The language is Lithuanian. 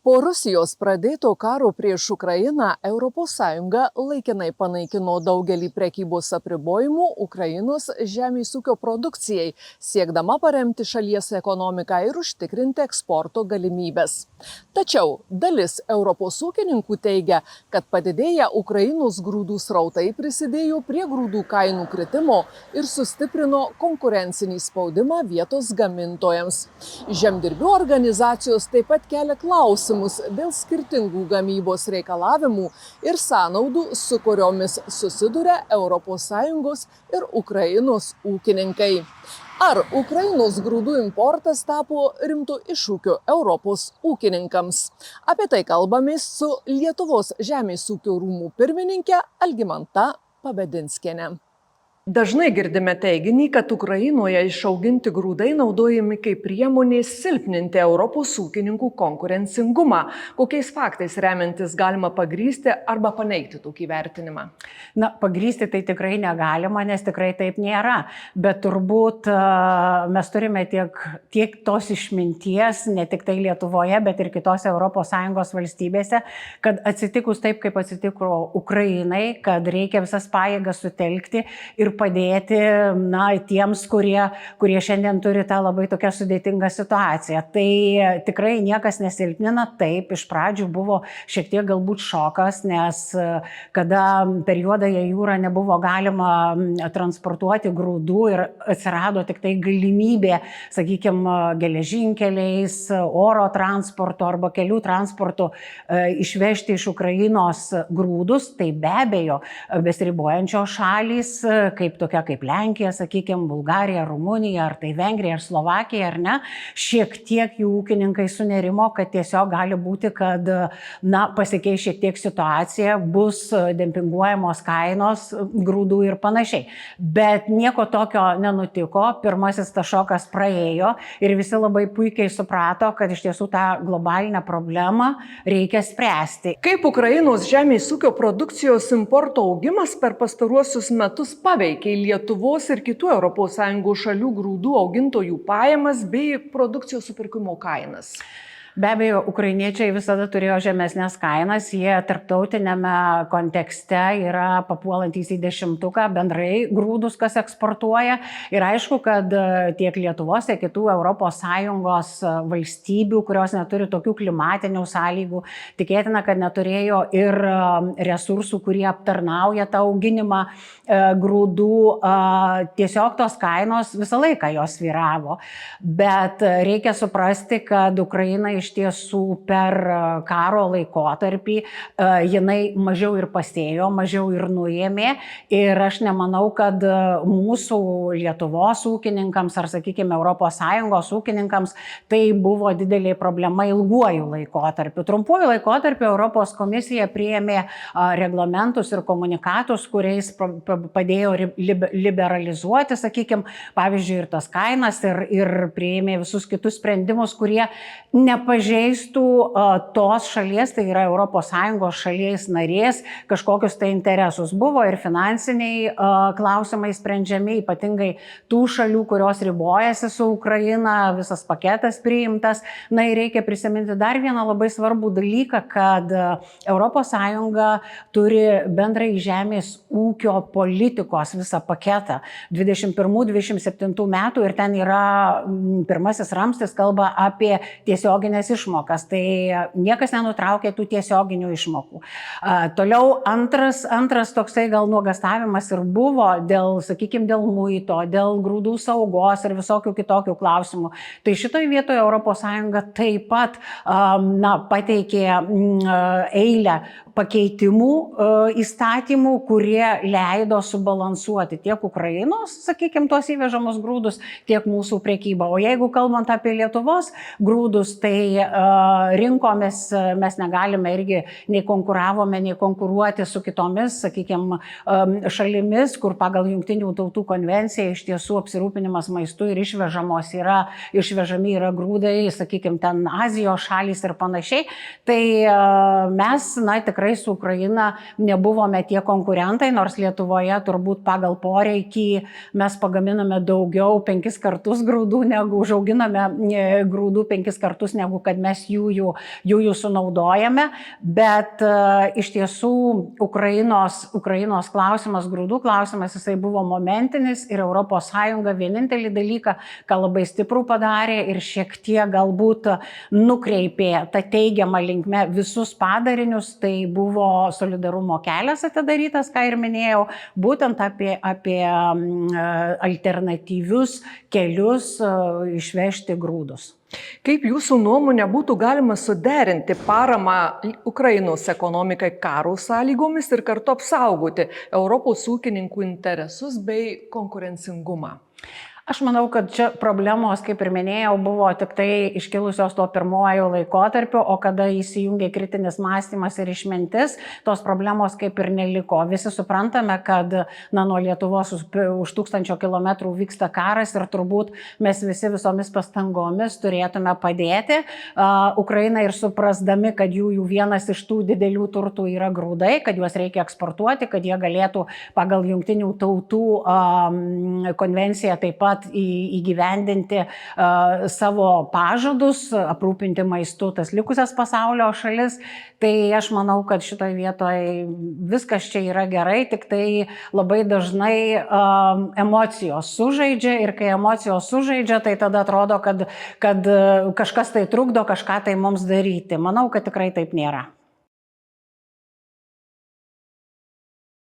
Po Rusijos pradėto karo prieš Ukrainą ES laikinai panaikino daugelį prekybos apribojimų Ukrainos žemės ūkio produkcijai, siekdama paremti šalies ekonomiką ir užtikrinti eksporto galimybes. Tačiau dalis Europos ūkininkų teigia, kad padidėję Ukrainos grūdų srautai prisidėjo prie grūdų kainų kritimo ir sustiprino konkurencinį spaudimą vietos gamintojams. Žemdirbių organizacijos taip pat kelia klausimus dėl skirtingų gamybos reikalavimų ir sąnaudų, su kuriomis susiduria ES ir Ukrainos ūkininkai. Ar Ukrainos grūdų importas tapo rimtu iššūkiu Europos ūkininkams? Apie tai kalbamės su Lietuvos žemės ūkio rūmų pirmininke Algimanta Pabedinskiene. Dažnai girdime teiginį, kad Ukrainoje išauginti grūdai naudojami kaip priemonė silpninti Europos ūkininkų konkurencingumą. Kokiais faktais remiantis galima pagrįsti arba paneigti tokį vertinimą? Pagrįsti tai tikrai negalima, nes tikrai taip nėra. Bet turbūt mes turime tiek tos išminties, ne tik tai Lietuvoje, bet ir kitose ES valstybėse, kad atsitikus taip, kaip atsitiko Ukrainai, kad reikia visas pajėgas sutelkti ir padėti tiems, kurie šiandien turi tą labai tokią sudėtingą situaciją. Tai tikrai niekas nesilpnina. Taip, iš pradžių buvo šiek tiek galbūt šokas, nes kada per Juodąją jūrą nebuvo galima transportuoti grūdų ir atsirado tik tai galimybė, sakykime, geležinkeliais, oro transporto arba kelių transporto išvežti iš Ukrainos grūdus, tai be abejo besiribojančios šalys, kaip Lenkija, sakykime, Bulgarija, Rumunija, ar tai Vengrija, ar Slovakija, ar ne, šiek tiek jų ūkininkai sunerimo, kad tiesiog gali būti, kad pasikeis šiek tiek situacija, bus dempinguojamos kainos grūdų ir panašiai. Bet nieko tokio nenutiko, pirmasis tas šokas praėjo ir visi labai puikiai suprato, kad iš tiesų tą globalinę problemą reikia spręsti. Kaip Ukrainos žemės ūkio produkcijos importo augimas per pastaruosius metus paveikė Lietuvos ir kitų ES šalių grūdų augintojų pajamas bei produkcijos supirkimo kainas? Be abejo, ukrainiečiai visada turėjo žemesnės kainas, jie tarptautinėme kontekste yra papuolantys į 10-tuką bendrai grūdus, kas eksportuoja. Ir aišku, kad tiek Lietuvos, tiek kitų ES valstybių, kurios neturi tokių klimatinių sąlygų, tikėtina, kad neturėjo ir resursų, kurie aptarnauja tą auginimą grūdų. Tiesiog tos kainos visą laiką jos svyravo. Bet reikia suprasti, kad Ukraina iš tiesų per karo laikotarpį jinai mažiau ir pasėjo, mažiau ir nuėmė. Ir aš nemanau, kad mūsų Lietuvos ūkininkams ar, sakykime, ES ūkininkams tai buvo didelė problema ilguoju laikotarpiu. Trumpuoju laikotarpiu Europos komisija priėmė reglamentus ir komunikatus, kuriais padėjo liberalizuoti, sakykime, pavyzdžiui, ir tas kainas ir priėmė visus kitus sprendimus, kurie nepažeistų tos šalies, tai yra ES šalies narės, kažkokius tai interesus. Buvo ir finansiniai klausimai sprendžiami, ypatingai tų šalių, kurios ribojasi su Ukraina, visas paketas priimtas. Ir reikia prisiminti dar vieną labai svarbų dalyką, kad ES turi bendrai žemės ūkio politikos visą paketą 21-27 metų ir ten yra pirmasis ramstis kalba apie tiesioginės išmokas, tai niekas nenutraukė tų tiesioginių išmokų. Toliau antras toksai gal nuogastavimas ir buvo dėl, sakykime, dėl muito, dėl grūdų saugos ir visokių kitokių klausimų. Tai šitoje vietoje ES taip pat pateikė eilę pakeitimų įstatymų, kurie leido subalansuoti tiek Ukrainos, sakykime, tuos įvežamus grūdus, tiek mūsų prekybą. O jeigu kalbant apie Lietuvos grūdus, tai rinkomis mes negalime irgi nei konkuravome, nei konkuruoti su kitomis, sakykime, šalimis, kur pagal Jungtinių tautų konvenciją iš tiesų apsirūpinimas maistu ir išvežami yra grūdai, sakykime, ten Azijos šalys ir panašiai. Tai mes, tikrai su Ukraina nebuvome tie konkurentai, nors Lietuvoje turbūt pagal poreikį mes pagaminame daugiau 5 kartus grūdų, negu užauginame grūdų 5 kartus negu negu kad mes jų sunaudojame, bet iš tiesų Ukrainos klausimas, grūdų klausimas, jisai buvo momentinis ir ES vienintelį dalyką, ką labai stiprų padarė ir šiek tiek galbūt nukreipė tą teigiamą linkmę visus padarinius, tai buvo solidarumo kelias atidarytas, ką ir minėjau, būtent apie alternatyvius kelius išvežti grūdus. Kaip jūsų nuomonė būtų galima suderinti paramą Ukrainos ekonomikai karo sąlygomis ir kartu apsaugoti Europos ūkininkų interesus bei konkurencingumą? Aš manau, kad čia problemos, kaip ir minėjau, buvo tik tai iškilusios tuo pirmuoju laikotarpiu, o kada įsijungė kritinis mąstymas ir išmintis, tos problemos kaip ir neliko. Visi suprantame, kad nuo Lietuvos už 1000 kilometrų vyksta karas ir turbūt mes visi visomis pastangomis turėtume padėti Ukrainai ir suprasdami, kad jų vienas iš tų didelių turtų yra grūdai, kad juos reikia eksportuoti, kad jie galėtų pagal Jungtinių tautų konvenciją taip pat įgyvendinti savo pažadus, aprūpinti maistu tas likusias pasaulio šalis. Tai aš manau, kad šitoje vietoje viskas čia yra gerai, tik tai labai dažnai emocijos sužaidžia ir kai emocijos sužaidžia, tai tada atrodo, kad kažkas tai trukdo kažką tai mums daryti. Manau, kad tikrai taip nėra.